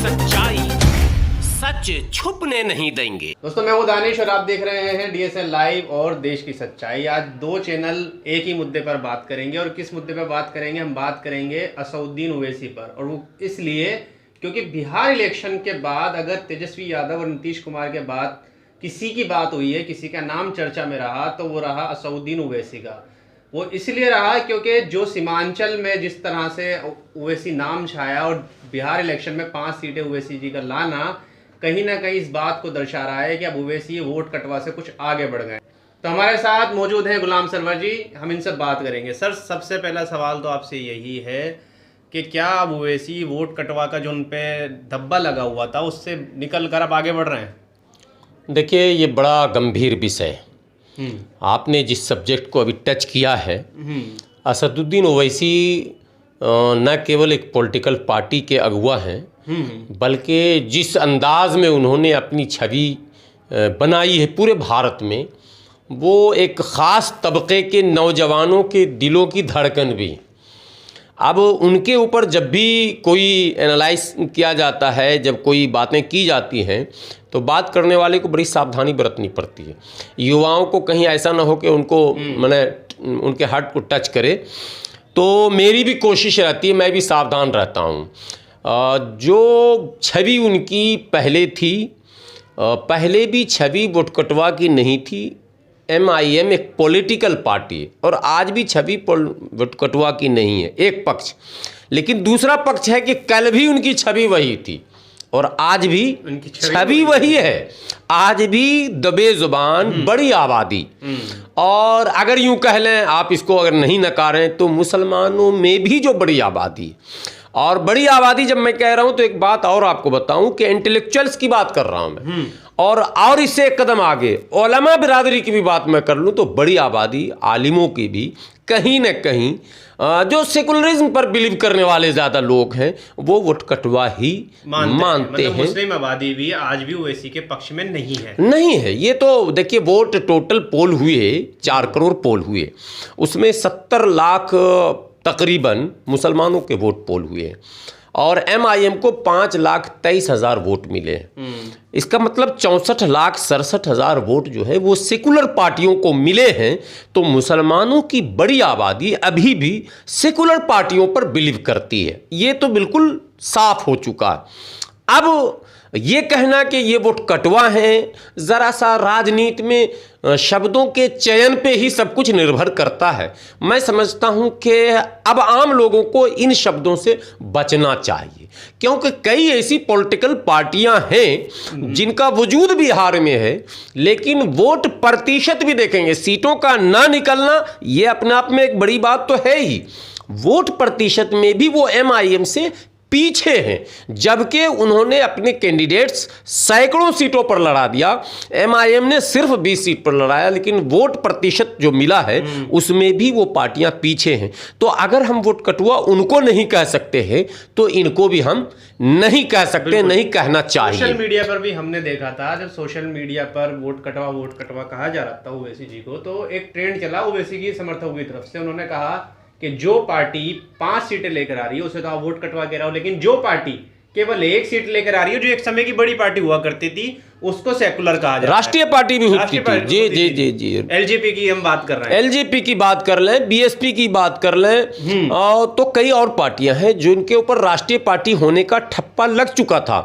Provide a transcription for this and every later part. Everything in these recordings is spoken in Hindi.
सच्चाई सच छुपने नहीं देंगे। दोस्तों मैं हूं दानिश और आप देख रहे हैं DSL लाइव और देश की सच्चाई। आज दो चैनल एक ही मुद्दे पर बात करेंगे और किस मुद्दे पर बात करेंगे, हम बात करेंगे असदुद्दीन ओवैसी पर। और वो इसलिए क्योंकि बिहार इलेक्शन के बाद अगर तेजस्वी यादव और नीतीश कुमार के बाद किसी की बात हुई है, किसी का नाम चर्चा में रहा, तो वो रहा असदुद्दीन ओवैसी का। वो इसलिए रहा क्योंकि जो सीमांचल में जिस तरह से ओवैसी नाम छाया और बिहार इलेक्शन में 5 सीटें ओवैसी जी का लाना कहीं ना कहीं इस बात को दर्शा रहा है कि अब ओवैसी वोट कटवा से कुछ आगे बढ़ गए। तो हमारे साथ मौजूद हैं गुलाम सरवर जी, हम इनसे बात करेंगे। सर, सबसे पहला सवाल तो आपसे यही है कि क्या अब ओवैसी वोट कटवा का जो उन पे धब्बा लगा हुआ था उससे निकल कर अब आगे बढ़ रहे हैं? देखिए, ये बड़ा गंभीर विषय आपने जिस सब्जेक्ट को अभी टच किया है। असदुद्दीन ओवैसी न केवल एक पॉलिटिकल पार्टी के अगुवा हैं, बल्कि जिस अंदाज में उन्होंने अपनी छवि बनाई है पूरे भारत में, वो एक ख़ास तबके के नौजवानों के दिलों की धड़कन भी। अब उनके ऊपर जब भी कोई एनालाइज किया जाता है, जब कोई बातें की जाती हैं, तो बात करने वाले को बड़ी सावधानी बरतनी पड़ती है। युवाओं को कहीं ऐसा ना हो कि उनको माने उनके हार्ट को टच करे। तो मेरी भी कोशिश रहती है, मैं भी सावधान रहता हूँ। जो छवि उनकी पहले थी, पहले भी छवि वोट कटवा की नहीं थी। MIM एक पॉलिटिकल पार्टी है और आज भी छवि वोट कटवा की नहीं है, एक पक्ष। लेकिन दूसरा पक्ष है कि कल भी उनकी छवि वही थी और आज भी उनकी छवि वही है। आज भी दबे जुबान, बड़ी आबादी। और अगर यूं कह लें, आप इसको अगर नहीं नकारें, तो मुसलमानों में भी जो बड़ी आबादी, और बड़ी आबादी जब मैं कह रहा हूं तो एक बात और आपको बताऊं कि इंटेलेक्चुअल्स की बात कर रहा हूं मैं, और इससे एक कदम आगे उलमा बिरादरी की भी बात मैं कर लूं तो बड़ी आबादी आलिमों की भी कहीं न कहीं जो सेकुलरिज्म पर बिलीव करने वाले ज़्यादा लोग हैं, वो वोट कटवा ही मानते हैं। मुस्लिम आबादी भी आज भी ओवैसी के पक्ष में नहीं है। ये तो देखिए, वोट टोटल पोल हुए 4 करोड़ पोल हुए, उसमें 70 लाख तकरीबन मुसलमानों के वोट पोल हुए और MIM को 5,23,000 वोट मिले। इसका मतलब 64,67,000 वोट जो है वो सेकुलर पार्टियों को मिले हैं। तो मुसलमानों की बड़ी आबादी अभी भी सेकुलर पार्टियों पर बिलीव करती है, ये तो बिल्कुल साफ हो चुका। अब ये कहना कि ये वोट कटवा है, ज़रा सा राजनीति में शब्दों के चयन पे ही सब कुछ निर्भर करता है। मैं समझता हूँ कि अब आम लोगों को इन शब्दों से बचना चाहिए, क्योंकि कई ऐसी पॉलिटिकल पार्टियां हैं जिनका वजूद बिहार में है, लेकिन वोट प्रतिशत भी देखेंगे, सीटों का ना निकलना ये अपने आप में एक बड़ी बात तो है ही। वोट प्रतिशत में भी वो MIM से पीछे हैं, जबकि उन्होंने अपने कैंडिडेट्स सैकड़ों सीटों पर लड़ा दिया। MIM ने सिर्फ 20 सीट पर लड़ाया, लेकिन वोट प्रतिशत जो मिला है उसमें भी वो पार्टियां पीछे हैं। तो अगर हम वोट कटवा उनको नहीं कह सकते हैं, तो इनको भी हम नहीं कह सकते, नहीं कहना चाहिए। सोशल मीडिया पर भी हमने देखा था, जब सोशल मीडिया पर वोट कटवा कहा जा रहा था ओवैसी जी को, तो एक ट्रेंड चला ओवैसी की समर्थकों की तरफ से। उन्होंने कहा कि जो पार्टी 5 सीटें लेकर आ रही है उसे तो आप वोट कटवा के रहो, लेकिन जो पार्टी केवल 1 सीट लेकर आ रही है, जो एक समय की बड़ी पार्टी हुआ करती थी, उसको सेकुलर कहा जाता है। राष्ट्रीय पार्टी भी होती थी। जी। LJP की हम बात कर रहे हैं, LJP की बात कर लें, BSP की बात कर लें, तो कई और पार्टियां हैं जिनके ऊपर राष्ट्रीय पार्टी होने का ठप्पा लग चुका था।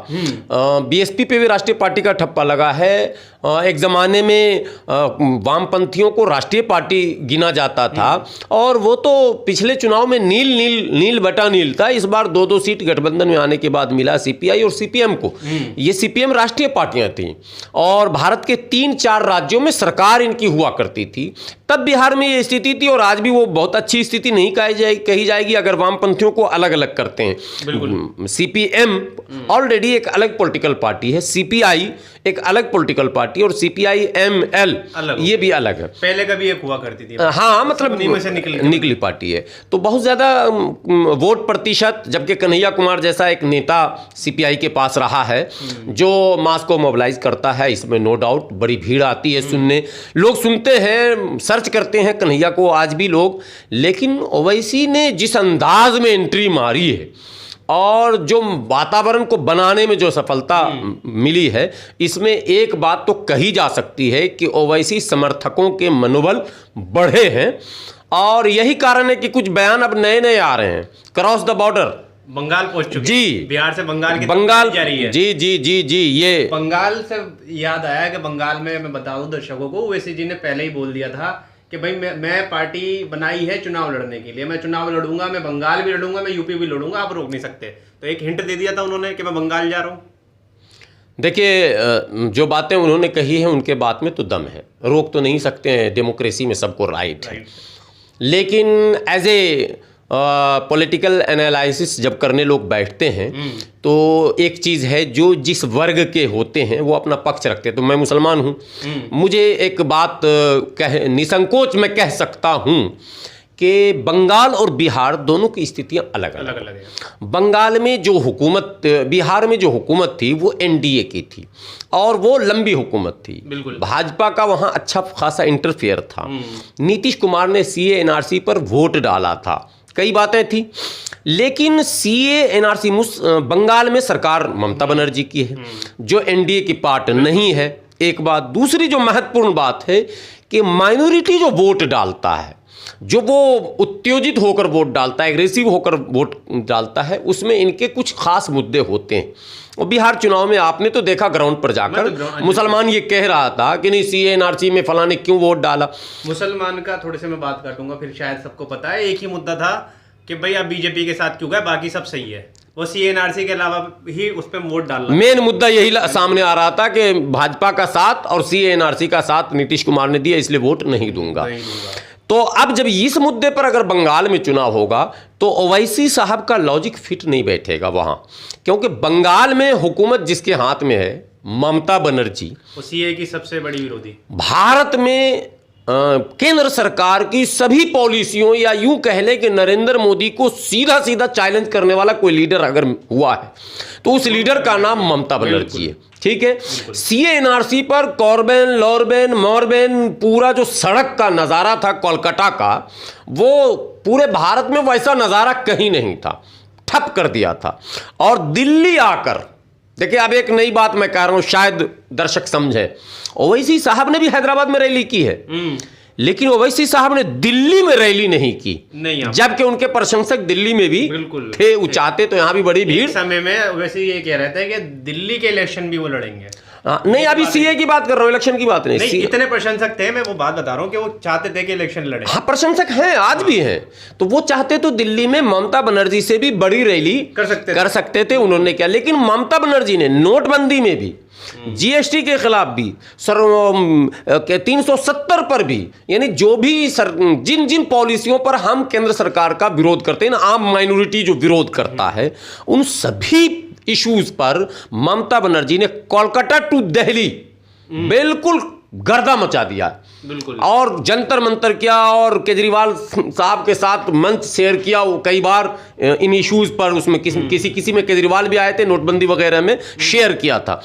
BSP पे भी राष्ट्रीय पार्टी का ठप्पा लगा है। एक ज़माने में वामपंथियों को राष्ट्रीय पार्टी गिना जाता था, और वो तो पिछले चुनाव में नील बटा नील था। इस बार 2-2 सीट गठबंधन में आने के बाद मिला CPI और CPM को। ये CPM राष्ट्रीय पार्टियां थी और भारत के 3-4 राज्यों में सरकार इनकी हुआ करती थी। तब बिहार में ये स्थिति थी, और आज भी वो बहुत अच्छी स्थिति नहीं कही जाएगी अगर वामपंथियों को अलग अलग करते हैं। CPM ऑलरेडी एक अलग पॉलिटिकल पार्टी है, CPI एक अलग पॉलिटिकल पार्टी, और CPI-ML ये भी अलग है। पहले का भी एक हुआ करती थी। हाँ, मतलब से निकली पार्टी है। तो बहुत ज़्यादा वोट प्रतिशत, जबकि कन्हैया कुमार जैसा एक नेता CPI के पास रहा है जो मास को मोबिलाइज करता है, इसमें नो डाउट बड़ी भीड़ आती है सुनने, लोग सुनते हैं, सर्च करते हैं कन्हैया को आज भी लोग। लेकिन ओवैसी ने जिस अंदाज में एंट्री मारी है और जो वातावरण को बनाने में जो सफलता मिली है, इसमें एक बात तो कही जा सकती है कि ओवैसी समर्थकों के मनोबल बढ़े हैं, और यही कारण है कि कुछ बयान अब नए नए आ रहे हैं। क्रॉस द बॉर्डर बंगाल पहुंच चुके जी, बिहार से बंगाल की बंगाल जा रही है। जी जी जी जी, ये बंगाल से याद आया कि बंगाल में मैं बता दूं दर्शकों को, ओवैसी जी ने पहले ही बोल दिया था कि भाई मैं पार्टी बनाई है चुनाव लड़ने के लिए, मैं चुनाव लड़ूंगा, मैं बंगाल भी लड़ूंगा, मैं यूपी भी लड़ूंगा, आप रोक नहीं सकते। तो एक हिंट दे दिया था उन्होंने कि मैं बंगाल जा रहा हूँ। देखिए, जो बातें उन्होंने कही हैं उनके बात में तो दम है, रोक तो नहीं सकते हैं, डेमोक्रेसी में सबको राइट है। लेकिन एज ए पॉलिटिकल एनालिसिस जब करने लोग बैठते हैं तो एक चीज़ है, जो जिस वर्ग के होते हैं वो अपना पक्ष रखते हैं। तो मैं मुसलमान हूँ, मुझे एक बात निसंकोच मैं कह सकता हूँ कि बंगाल और बिहार दोनों की स्थितियां अलग अलग है। बंगाल में जो हुकूमत, बिहार में जो हुकूमत थी वो एनडीए की थी और वो लंबी हुकूमत थी, भाजपा का वहाँ अच्छा खासा इंटरफेयर था। नीतीश कुमार ने सीए एनआरसी पर वोट डाला था, कई बातें थी, लेकिन सीए एनआरसी बंगाल में सरकार ममता बनर्जी की है, जो एनडीए की पार्ट नहीं है। एक बात, दूसरी जो महत्वपूर्ण बात है कि माइनॉरिटी जो वोट डालता है, जो वो उत्तेजित होकर वोट डालता है, एग्रेसिव होकर वोट डालता है, उसमें इनके कुछ खास मुद्दे होते हैं। और बिहार चुनाव में आपने तो देखा ग्राउंड पर जाकर, मुसलमान ये कह रहा था कि नहीं सीए एनआरसी में फलाने क्यों वोट डाला। मुसलमान का थोड़े से मैं बात काटूंगा, फिर शायद सबको पता है, एक ही मुद्दा था कि भाई आप बीजेपी के साथ क्यों गए, बाकी सब सही है, वो सीएनआरसी के अलावा ही उस पर वोट डालना। मेन मुद्दा यही सामने आ रहा था कि भाजपा का साथ और सीएनआरसी का साथ नीतीश कुमार ने दिया, इसलिए वोट नहीं दूंगा। तो अब जब इस मुद्दे पर अगर बंगाल में चुनाव होगा तो ओवैसी साहब का लॉजिक फिट नहीं बैठेगा वहां, क्योंकि बंगाल में हुकूमत जिसके हाथ में है, ममता बनर्जी, सीए की सबसे बड़ी विरोधी, भारत में केंद्र सरकार की सभी पॉलिसियों, या यूं कह ले कि नरेंद्र मोदी को सीधा सीधा चैलेंज करने वाला कोई लीडर अगर हुआ है तो उस लीडर का नाम ममता बनर्जी है। ठीक है, सीएनआरसी पर कॉर्बेन, लॉर्बेन, मॉर्बेन, पूरा जो सड़क का नज़ारा था कोलकाता का, वो पूरे भारत में वैसा नज़ारा कहीं नहीं था, ठप कर दिया था। और दिल्ली आकर देखिए, अब एक नई बात मैं कह रहा हूं, शायद दर्शक समझे, ओवैसी साहब ने भी हैदराबाद में रैली की है, लेकिन ओवैसी साहब ने दिल्ली में रैली नहीं की, जबकि उनके प्रशंसक दिल्ली में भी थे, वो चाहते तो यहां भी बड़ी भीड़। समय में ओवैसी ये कह रहे थे कि दिल्ली के इलेक्शन भी वो लड़ेंगे। नहीं, अभी सीए की बात कर रहा हूं, इलेक्शन की बात नहीं। इतने प्रशंसक थे, मैं वो बात बता रहा हूं कि वो चाहते थे कि इलेक्शन लड़े। हाँ, प्रशंसक हैं, आज भी हैं, तो वो चाहते तो दिल्ली में ममता बनर्जी से भी बड़ी रैली कर सकते थे, उन्होंने क्या, लेकिन ममता बनर्जी ने नोटबंदी में भी, जीएसटी के खिलाफ भी, 370 पर भी, यानी जो भी जिन जिन पॉलिसियों पर हम केंद्र सरकार का विरोध करते हैं ना, आम माइनॉरिटी जो विरोध करता है, उन सभी इश्यूज पर ममता बनर्जी ने कोलकाता टू दिल्ली बिल्कुल गर्दा मचा दिया, बिल्कुल, और जंतर मंतर किया, और केजरीवाल साहब के साथ मंच शेयर किया कई बार इन इश्यूज पर, उसमें किसी में केजरीवाल भी आए थे, नोटबंदी वगैरह में शेयर किया था।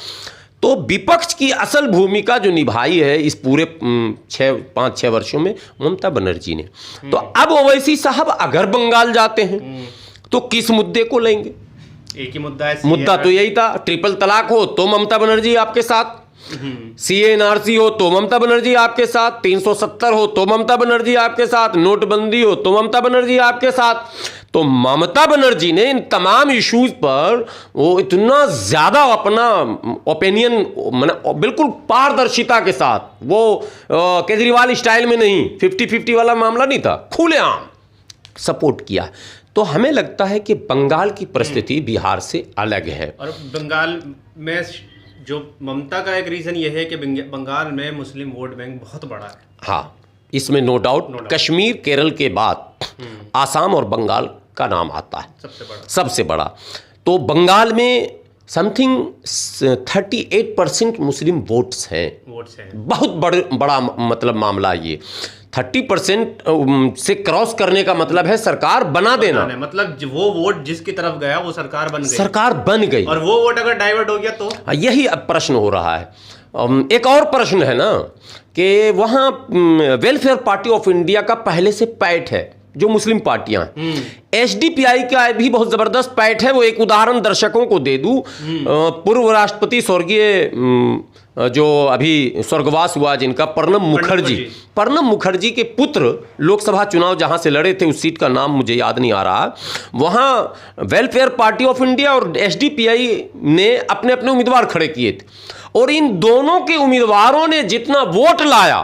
तो विपक्ष की असल भूमिका जो निभाई है इस पूरे 5-6 वर्षों में ममता बनर्जी ने। तो अब ओवैसी साहब अगर बंगाल जाते हैं तो किस मुद्दे को लेंगे? एक ही मुद्दा है, मुद्दा तो यही था, ट्रिपल तलाक हो तो ममता बनर्जी आपके साथ, सीएनआरसी हो तो ममता बनर्जी आपके साथ, 370 हो तो ममता बनर्जी आपके साथ, नोटबंदी हो तो ममता बनर्जी आपके साथ। तो ममता बनर्जी ने इन तमाम इश्यूज पर वो इतना ज्यादा अपना ओपिनियन, बिल्कुल पारदर्शिता के साथ, वो केजरीवाल स्टाइल में नहीं, 50-50 वाला मामला नहीं था, खुलेआम सपोर्ट किया। तो हमें लगता है कि बंगाल की परिस्थिति बिहार से अलग है। और बंगाल में जो ममता का एक रीजन ये है कि बंगाल में मुस्लिम वोट बैंक बहुत बड़ा है। हाँ, इसमें नो डाउट कश्मीर, केरल के बाद आसाम और बंगाल का नाम आता है सबसे बड़ा। तो बंगाल में समथिंग 38% मुस्लिम वोट्स हैं। बहुत बड़ा मतलब मामला ये। 30% से क्रॉस करने का मतलब है सरकार बना देना, मतलब वो वोट जिसकी तरफ गया वो सरकार बन गई, और वो वोट अगर डाइवर्ट हो गया तो यही अब प्रश्न हो रहा है। एक और प्रश्न है ना कि वहाँ वेलफेयर पार्टी ऑफ इंडिया का पहले से पैठ है जो मुस्लिम पार्टियां हैं। एसडीपीआई का भी बहुत जबरदस्त पैठ है। वो एक उदाहरण दर्शकों को दे दूं, पूर्व राष्ट्रपति स्वर्गीय जो अभी स्वर्गवास हुआ जिनका प्रणब मुखर्जी के पुत्र लोकसभा चुनाव जहां से लड़े थे, उस सीट का नाम मुझे याद नहीं आ रहा, वहां वेलफेयर पार्टी ऑफ इंडिया और एसडीपीआई ने अपने अपने उम्मीदवार खड़े किए थे और इन दोनों के उम्मीदवारों ने जितना वोट लाया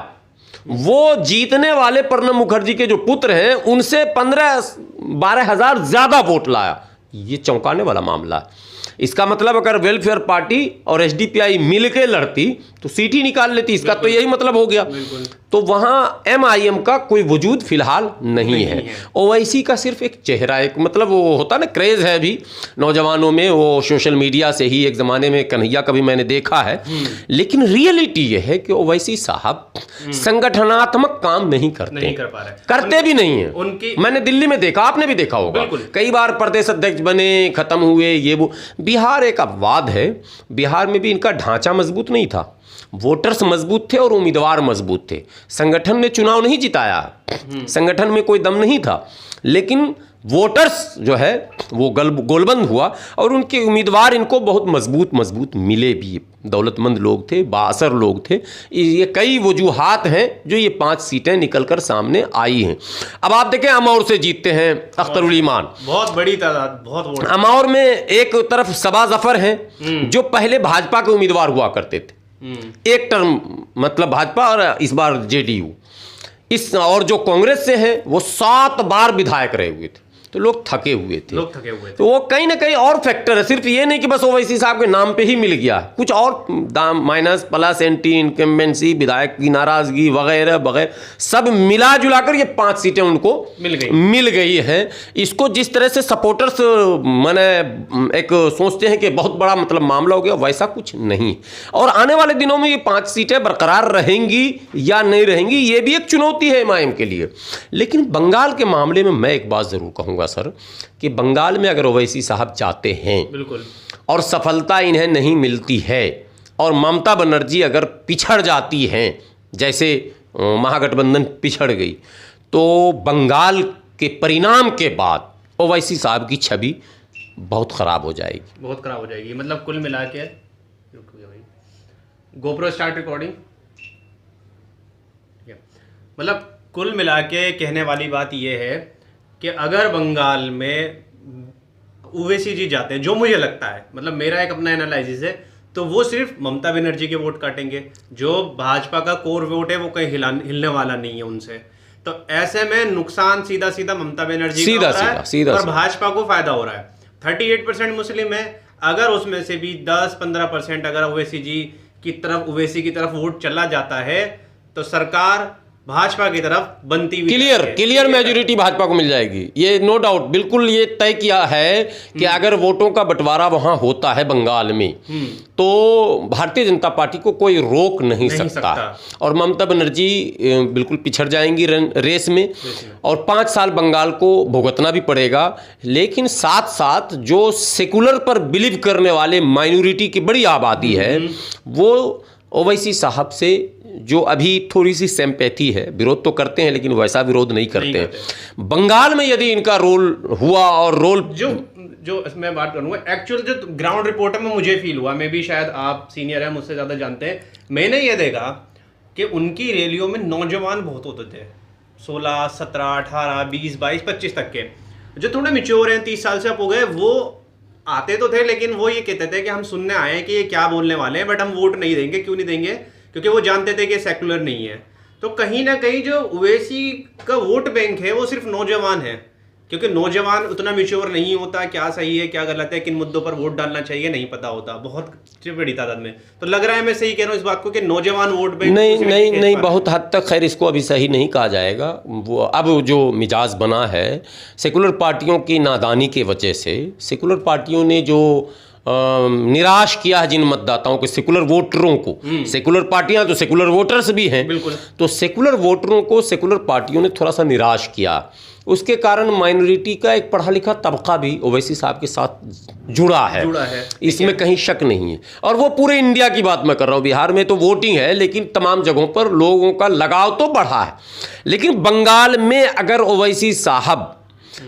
वो जीतने वाले प्रणब मुखर्जी के जो पुत्र हैं उनसे 15-12 हजार ज्यादा वोट लाया। ये चौंकाने वाला मामला है। इसका मतलब अगर वेलफेयर पार्टी और एसडीपीआई मिलकर लड़ती तो सीट ही निकाल लेती, इसका तो यही मतलब हो गया। तो वहां एमआईएम का कोई वजूद फिलहाल नहीं है। ओवैसी का सिर्फ एक चेहरा, एक मतलब वो होता ना क्रेज है अभी नौजवानों में, वो सोशल मीडिया से ही, एक जमाने में कन्हैया का भी मैंने देखा है, लेकिन रियलिटी ये है कि ओवैसी साहब संगठनात्मक काम नहीं करते, करते भी नहीं है। उनकी मैंने दिल्ली में देखा, आपने भी देखा होगा, कई बार प्रदेश अध्यक्ष बने, खत्म हुए, ये वो। बिहार एक अपवाद है, बिहार में भी इनका ढांचा मजबूत नहीं था, वोटर्स मजबूत थे और उम्मीदवार मजबूत थे। संगठन ने चुनाव नहीं जिताया, संगठन में कोई दम नहीं था, लेकिन वोटर्स जो है वो गोलबंद हुआ और उनके उम्मीदवार इनको बहुत मजबूत मिले भी। दौलतमंद लोग थे, बाअसर लोग थे। ये कई वजूहात हैं जो ये 5 सीटें निकलकर सामने आई हैं। अब आप देखें अमौर से जीतते हैं अख्तरुल ईमान, बहुत बड़ी तादाद, बहुत वोट। अमौर में एक तरफ सबा जफर हैं जो पहले भाजपा के उम्मीदवार हुआ करते थे, एक टर्म मतलब भाजपा और इस बार जेडीयू। इस और जो कांग्रेस से हैं वो 7 बार विधायक रहे हुए थे, तो लोग थके हुए थे। तो वो कहीं ना कहीं और फैक्टर है, सिर्फ ये नहीं कि बस ओवैसी साहब के नाम पे ही मिल गया, कुछ और दाम माइनस प्लस एंटी इनकम्बेंसी, विधायक की नाराजगी वगैरह वगैरह सब मिला जुलाकर ये 5 सीटें उनको मिल गई हैं। इसको जिस तरह से सपोर्टर्स मैंने एक सोचते हैं कि बहुत बड़ा मतलब मामला हो गया, वैसा कुछ नहीं। और आने वाले दिनों में ये 5 सीटें बरकरार रहेंगी या नहीं रहेंगी, ये भी एक चुनौती है एमआईएम के लिए। लेकिन बंगाल के मामले में मैं एक बात जरूर कहूँगा सर, कि बंगाल में अगर ओवैसी साहब चाहते हैं बिल्कुल और सफलता इन्हें नहीं मिलती है और ममता बनर्जी अगर पिछड़ जाती हैं, जैसे महागठबंधन पिछड़ गई, तो बंगाल के परिणाम के बाद ओवैसी साहब की छवि बहुत खराब हो जाएगी, मतलब कुल मिला के गोप्रो स्टार्ट रिकॉर्डिंग, मतलब कुल मिला के कहने वाली बात यह है कि अगर बंगाल में ओवैसी जी जाते हैं, जो मुझे लगता है, मतलब मेरा एक अपना एनालिसिस है, तो वो सिर्फ ममता बनर्जी के वोट काटेंगे। जो भाजपा का कोर वोट है वो कहीं हिलने वाला नहीं है उनसे। तो ऐसे में नुकसान सीधा ममता बनर्जी का हो रहा है और भाजपा को फायदा हो रहा है। 38% मुस्लिम है, अगर उसमें से भी 10-15% अगर ओवैसी की तरफ वोट चला जाता है तो सरकार भाजपा की तरफ बनती हुई क्लियर मेजोरिटी भाजपा को मिल जाएगी, ये नो डाउट, बिल्कुल ये तय किया है कि अगर वोटों का बंटवारा वहां होता है बंगाल में तो भारतीय जनता पार्टी को कोई रोक नहीं सकता। और ममता बनर्जी बिल्कुल पिछड़ जाएंगी रेस में और 5 साल बंगाल को भुगतना भी पड़ेगा। लेकिन साथ साथ जो सेकुलर पर बिलीव करने वाले माइनॉरिटी की बड़ी आबादी है वो ओवैसी साहब से जो अभी थोड़ी सी सिंपैथी है, विरोध तो करते हैं लेकिन वैसा विरोध नहीं करते हैं। बंगाल में यदि इनका रोल हुआ और रोल जो मैं बात करूंगा, एक्चुअल जो ग्राउंड रिपोर्ट में मुझे फील हुआ, मैं भी शायद आप सीनियर हैं मुझसे ज़्यादा जानते हैं, मैंने ये देखा कि उनकी रैलियों में नौजवान बहुत होते थे, 16, 17, 18, 20, 22, 25 तक के, जो थोड़े मिच्योर हैं, 30 साल से अप हो गए, वो आते तो थे लेकिन वो ये कहते थे कि हम सुनने आए हैं कि ये क्या बोलने वाले हैं, बट हम वोट नहीं देंगे। क्यों नहीं देंगे? क्योंकि वो जानते थे कि सेकुलर नहीं है। तो कहीं ना कहीं जो ओवैसी का वोट बैंक है वो सिर्फ नौजवान है, क्योंकि नौजवान उतना मैच्योर नहीं होता, क्या सही है क्या गलत है, किन मुद्दों पर वोट डालना चाहिए नहीं पता होता बहुत बड़ी तादाद में। तो लग रहा है मैं सही कह रहा हूँ इस बात को कि नौजवान वोट बैंक नहीं बहुत हद तक, खैर इसको अभी सही नहीं कहा जाएगा। वो अब जो मिजाज बना है सेकुलर पार्टियों की नादानी की वजह से, सेकुलर पार्टियों ने जो निराश किया है जिन मतदाताओं को, सेकुलर वोटरों को, सेकुलर पार्टियां तो सेकुलर वोटर्स भी हैं, तो सेकुलर वोटरों को सेकुलर पार्टियों ने थोड़ा सा निराश किया। उसके कारण माइनॉरिटी का एक पढ़ा लिखा तबका भी ओवैसी साहब के साथ जुड़ा है, इसमें कहीं शक नहीं है। और वो पूरे इंडिया की बात मैं कर रहा हूँ, बिहार में तो वोटिंग है लेकिन तमाम जगहों पर लोगों का लगाव तो बढ़ा है। लेकिन बंगाल में अगर ओवैसी साहब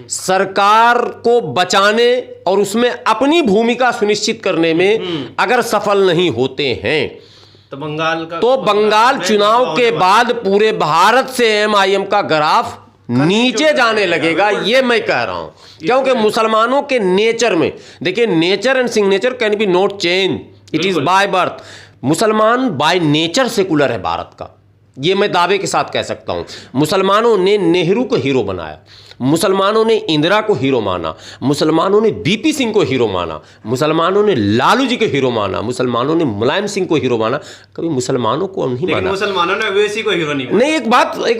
सरकार को बचाने और उसमें अपनी भूमिका सुनिश्चित करने में अगर सफल नहीं होते हैं तो बंगाल चुनाव के बाद पूरे भारत से एमआईएम का ग्राफ नीचे जाने लगेगा, ये मैं कह रहा हूं। क्योंकि मुसलमानों के नेचर में देखिए, nature and signature can be not change, it is by birth. मुसलमान बाय नेचर सेकुलर है भारत का, ये मैं दावे के साथ कह सकता हूं। मुसलमानों ने नेहरू को हीरो बनाया, मुसलमानों ने इंदिरा को हीरो माना, मुसलमानों ने बीपी सिंह को हीरो माना, मुसलमानों ने लालू जी को हीरो माना, मुसलमानों ने मुलायम सिंह को हीरो माना, कभी मुसलमानों को नहीं माना। मुसलमानों ने ओवैसी को हीरो नहीं माना। नहीं, एक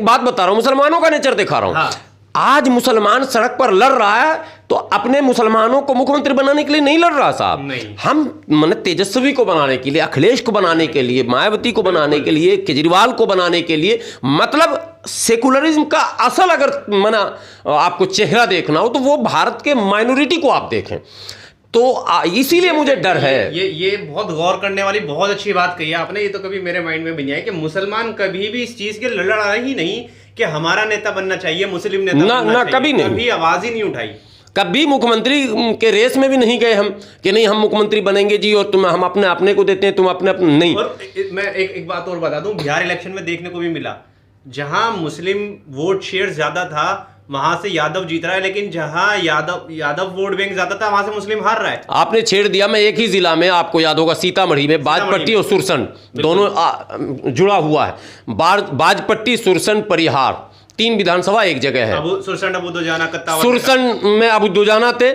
बात बता रहा हूं, मुसलमानों का नेचर दिखा रहा हूं। हाँ। आज मुसलमान सड़क पर लड़ रहा है तो अपने मुसलमानों को मुख्यमंत्री बनाने के लिए नहीं लड़ रहा साहब, हम माने तेजस्वी को बनाने के लिए, अखिलेश को बनाने के लिए, मायावती को बनाने के लिए, केजरीवाल को बनाने के लिए। मतलब सेकुलरिज्म का असल अगर माना आपको चेहरा देखना हो तो वो भारत के माइनॉरिटी को आप देखें। तो इसीलिए मुझे डर है। ये बहुत गौर करने वाली बहुत अच्छी बात कही है आपने। ये तो कभी मेरे माइंड में भी नहीं आया कि मुसलमान कभी भी इस चीज के लड़ा ही नहीं कि हमारा नेता बनना चाहिए, मुस्लिम नेता बनना चाहिए। कभी नहीं, कभी आवाज ही नहीं उठाई। कभी मुख्यमंत्री के रेस में भी नहीं गए हम कि नहीं हम मुख्यमंत्री बनेंगे जी और तुम हम अपने को देते हैं, तुम अपने नहीं। और मैं एक बात और बता दूं, बिहार इलेक्शन में देखने को भी मिला, जहां मुस्लिम वोट शेयर ज्यादा था वहां से यादव जीत रहा है, लेकिन जहां यादव वोट बैंक ज्यादा था वहां से मुस्लिम हार रहा है। आपने छेड़ दिया, मैं एक ही जिला में आपको याद होगा, सीतामढ़ी में बाजपट्टी और सुरसन दोनों जुड़ा हुआ है। बाजपट्टी, सुरसन, परिहार, 3 विधानसभा एक जगह है। सुरसन अबू दुजाना, सुरसन में अबू दुजाना थे,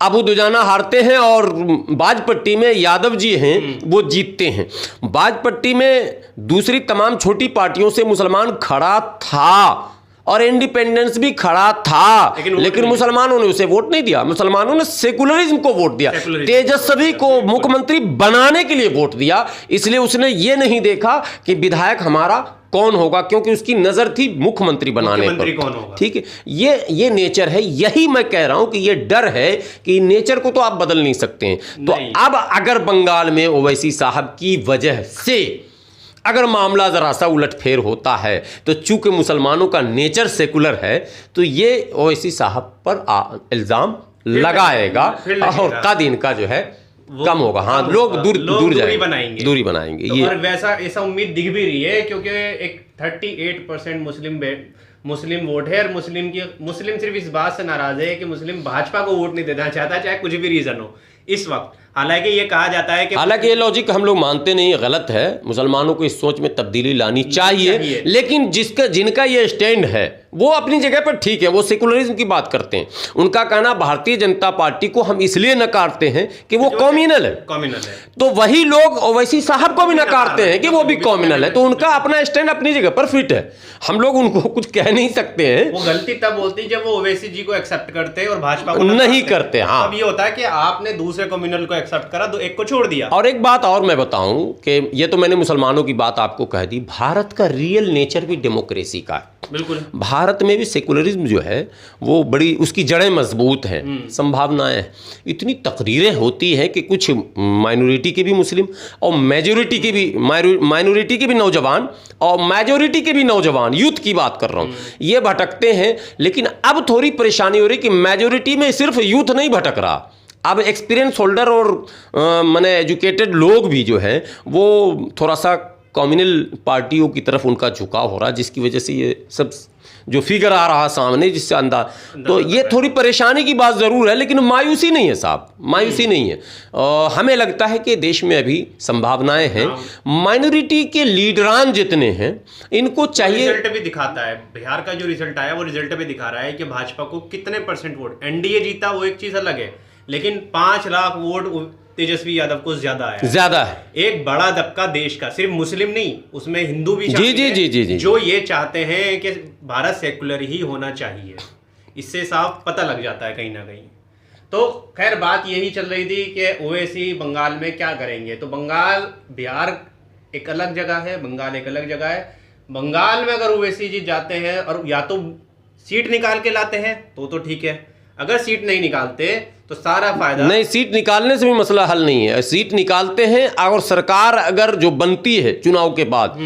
अबू दुजाना हारते हैं और बाजपट्टी में यादव जी हैं वो जीतते हैं। बाजपट्टी में दूसरी तमाम छोटी पार्टियों से मुसलमान खड़ा था और इंडिपेंडेंस भी खड़ा था, लेकिन मुसलमानों ने उसे वोट नहीं दिया। मुसलमानों ने सेकुलरिज्म को वोट दिया, तेजस्वी को मुख्यमंत्री बनाने के लिए वोट दिया। इसलिए उसने ये नहीं देखा कि विधायक हमारा कौन होगा, क्योंकि उसकी नजर थी मुख्यमंत्री बनाने पर। कौन होगा, ठीक है, ये नेचर है। यही मैं कह रहा हूं कि ये डर है कि नेचर को तो आप बदल नहीं सकते हैं। तो अब अगर बंगाल में ओवैसी साहब की वजह से अगर मामला जरा सा उलटफेर होता है तो चूंकि मुसलमानों का नेचर सेकुलर है तो ये ओवैसी साहब पर इल्जाम लगाएगा और कद इनका जो है कम होगा। हाँ, लोग दूर जाएंगे, दूरी बनाएंगे। तो ये और वैसा ऐसा उम्मीद दिख भी रही है, क्योंकि एक 38% मुस्लिम वोट है और मुस्लिम सिर्फ इस बात से नाराज है कि मुस्लिम भाजपा को वोट नहीं देना चाहता, चाहे कुछ भी रीजन हो इस वक्त। हालांकि ये कहा जाता है कि हालांकि ये लॉजिक हम लोग मानते नहीं, गलत है। मुसलमानों को इस सोच में तब्दीली लानी चाहिए, लेकिन जिनका ये स्टैंड है वो अपनी जगह पर ठीक है, वो सेकुलरिज्म की बात करते हैं। उनका कहना भारतीय जनता पार्टी को हम इसलिए नकारते हैं कि वो कॉम्युनल है, तो वही लोग ओवैसी साहब को भी नकारते हैं कि वो भी कॉम्युनल है। तो उनका अपना स्टैंड अपनी जगह पर फिट है, हम लोग उनको कुछ कह नहीं सकते हैं। वो गलती तब बोलती जब वो ओवैसी जी को एक्सेप्ट करते हैं और भाजपा को नहीं करते। हाँ, अब ये होता है कि आपने दूसरे कम्युनल को एक्सेप्ट करा, तो एक को छोड़ दिया। और एक बात और मैं बताऊं कि ये तो मैंने मुसलमानों की बात आपको कह दी, भारत का रियल नेचर भी डेमोक्रेसी का है। बिल्कुल, भारत में भी सेकुलरिज्म जो है वो बड़ी, उसकी जड़ें मजबूत हैं, संभावनाएं। इतनी तकरीरें होती हैं कि कुछ माइनॉरिटी के भी मुस्लिम और मेजोरिटी के भी माइनॉरिटी के भी नौजवान और मेजोरिटी के भी नौजवान, यूथ की बात कर रहा हूँ, ये भटकते हैं। लेकिन अब थोड़ी परेशानी हो रही कि मेजोरिटी में सिर्फ यूथ नहीं भटक रहा, अब एक्सपीरियंस होल्डर और माने एजुकेटेड लोग भी जो हैं वो थोड़ा सा कम्युनल पार्टियों की तरफ उनका झुकाव हो रहा है, जिसकी वजह से ये सब जो फिगर आ रहा सामने, जिससे अंदाज, तो ये थोड़ी परेशानी की बात ज़रूर है, लेकिन मायूसी नहीं है साहब, मायूसी नहीं है। हमें लगता है कि देश में अभी संभावनाएं हैं। माइनॉरिटी के लीडरान जितने हैं इनको चाहिए, रिजल्ट भी दिखाता है, बिहार का जो रिजल्ट आया वो रिजल्ट भी दिखा रहा है कि भाजपा को कितने % वोट, एनडीए जीता वो एक चीज अलग है, लेकिन 5 लाख वोट तेजस्वी यादव को ज्यादा है। एक बड़ा दबका देश का, सिर्फ मुस्लिम नहीं, उसमें हिंदू भी जी, जो ये चाहते हैं कि भारत सेकुलर ही होना चाहिए। इससे साफ पता लग जाता है कहीं ना कहीं। तो खैर बात यही चल रही थी कि ओवैसी बंगाल में क्या करेंगे। तो बंगाल, बिहार एक अलग जगह है, बंगाल एक अलग जगह है। बंगाल में अगर ओवैसी जी जाते हैं और या तो सीट निकाल के लाते हैं तो ठीक है, अगर सीट नहीं निकालते तो सारा फायदा नहीं, सीट निकालने से भी मसला हल नहीं है। सीट निकालते हैं और सरकार अगर जो बनती है चुनाव के बाद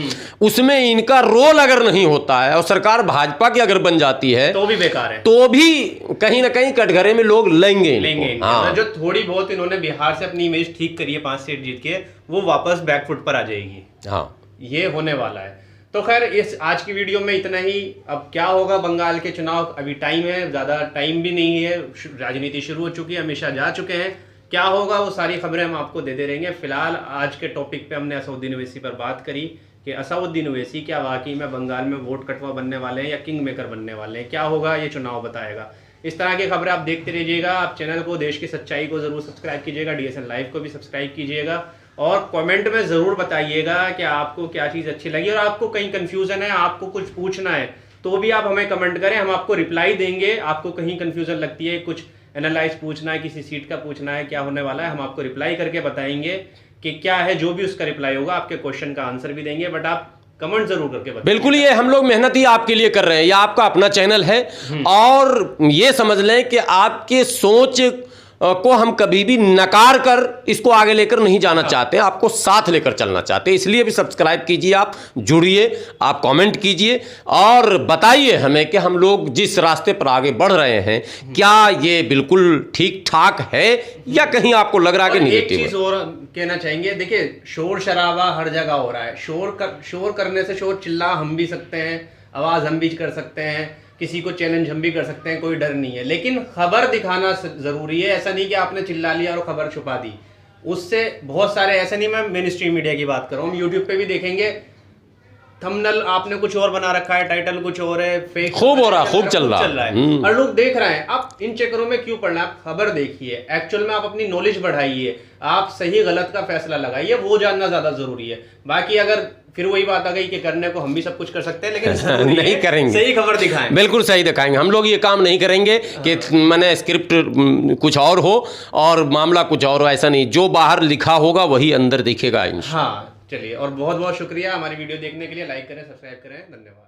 उसमें इनका रोल अगर नहीं होता है और सरकार भाजपा की अगर बन जाती है तो भी बेकार है, तो भी कहीं ना कहीं कटघरे में लोग लेंगे। हाँ। जो थोड़ी बहुत इन्होंने बिहार से अपनी इमेज ठीक करी है 5 सीट जीत के, वो वापस बैकफुट पर आ जाएगी। हाँ, ये होने वाला है। तो खैर इस आज की वीडियो में इतना ही। अब क्या होगा बंगाल के चुनाव, अभी टाइम है, ज़्यादा टाइम भी नहीं है, राजनीति शुरू हो चुकी है, अमित शाह जा चुके हैं। क्या होगा वो सारी खबरें हम आपको देते रहेंगे। फिलहाल आज के टॉपिक पे हमने असदुद्दीन ओवैसी पर बात करी कि असदुद्दीन ओवैसी क्या वाकई में बंगाल में वोट कटवा बनने वाले हैं या किंग मेकर बनने वाले हैं, क्या होगा ये चुनाव बताएगा। इस तरह की खबरें आप देखते रहिएगा। आप चैनल को देश की सच्चाई को जरूर सब्सक्राइब कीजिएगा, DSN लाइव को भी सब्सक्राइब कीजिएगा और कमेंट में ज़रूर बताइएगा कि आपको क्या चीज़ अच्छी लगी और आपको कहीं कंफ्यूजन है, आपको कुछ पूछना है तो भी आप हमें कमेंट करें, हम आपको रिप्लाई देंगे। आपको कहीं कंफ्यूजन लगती है, कुछ एनालाइज पूछना है, किसी सीट का पूछना है, क्या होने वाला है, हम आपको रिप्लाई करके बताएंगे कि क्या है। जो भी उसका रिप्लाई होगा आपके क्वेश्चन का आंसर भी देंगे, बट आप कमेंट जरूर करके बताइए। बिल्कुल, ये हम लोग मेहनत ही आपके लिए कर रहे हैं। ये आपका अपना चैनल है और ये समझ लें कि आपके सोच को हम कभी भी नकार कर इसको आगे लेकर नहीं जाना चाहते, आपको साथ लेकर चलना चाहते हैं। इसलिए भी सब्सक्राइब कीजिए, आप जुड़िए, आप कमेंट कीजिए और बताइए हमें कि हम लोग जिस रास्ते पर आगे बढ़ रहे हैं क्या ये बिल्कुल ठीक ठाक है या कहीं आपको लग रहा है कि निगेटिव है। एक चीज और कहना चाहेंगे, देखिए शोर शराबा हर जगह हो रहा है। शोर करने से शोर चिल्ला हम भी सकते हैं, आवाज हम भी कर सकते हैं, किसी को चैलेंज हम भी कर सकते हैं, कोई डर नहीं है। लेकिन खबर दिखाना जरूरी है। ऐसा नहीं कि आपने चिल्ला लिया और खबर छुपा दी, उससे बहुत सारे, ऐसा नहीं मैं मेन स्ट्रीम मीडिया की बात कर रहा हूँ, हम यूट्यूब पे भी देखेंगे थंबनेल आपने कुछ और बना रखा है, टाइटल कुछ और है, फेक खूब हो रहा, खूब चल रहा है और लोग देख रहे हैं। आप इन चक्करों में क्यों पढ़ना है, आप खबर देखिए, एक्चुअल में आप अपनी नॉलेज बढ़ाइए, आप सही गलत का फैसला लगाइए, वो जानना ज्यादा जरूरी है। बाकी अगर फिर वही बात आ गई कि करने को हम भी सब कुछ कर सकते हैं लेकिन नहीं करेंगे, सही खबर दिखाएं। बिल्कुल सही दिखाएंगे। हम लोग ये काम नहीं करेंगे कि मैंने स्क्रिप्ट कुछ और हो और मामला कुछ और हो, ऐसा नहीं। जो बाहर लिखा होगा वही अंदर दिखेगा। हाँ चलिए, और बहुत बहुत शुक्रिया हमारी वीडियो देखने के लिए। लाइक करें, सब्सक्राइब करें, धन्यवाद।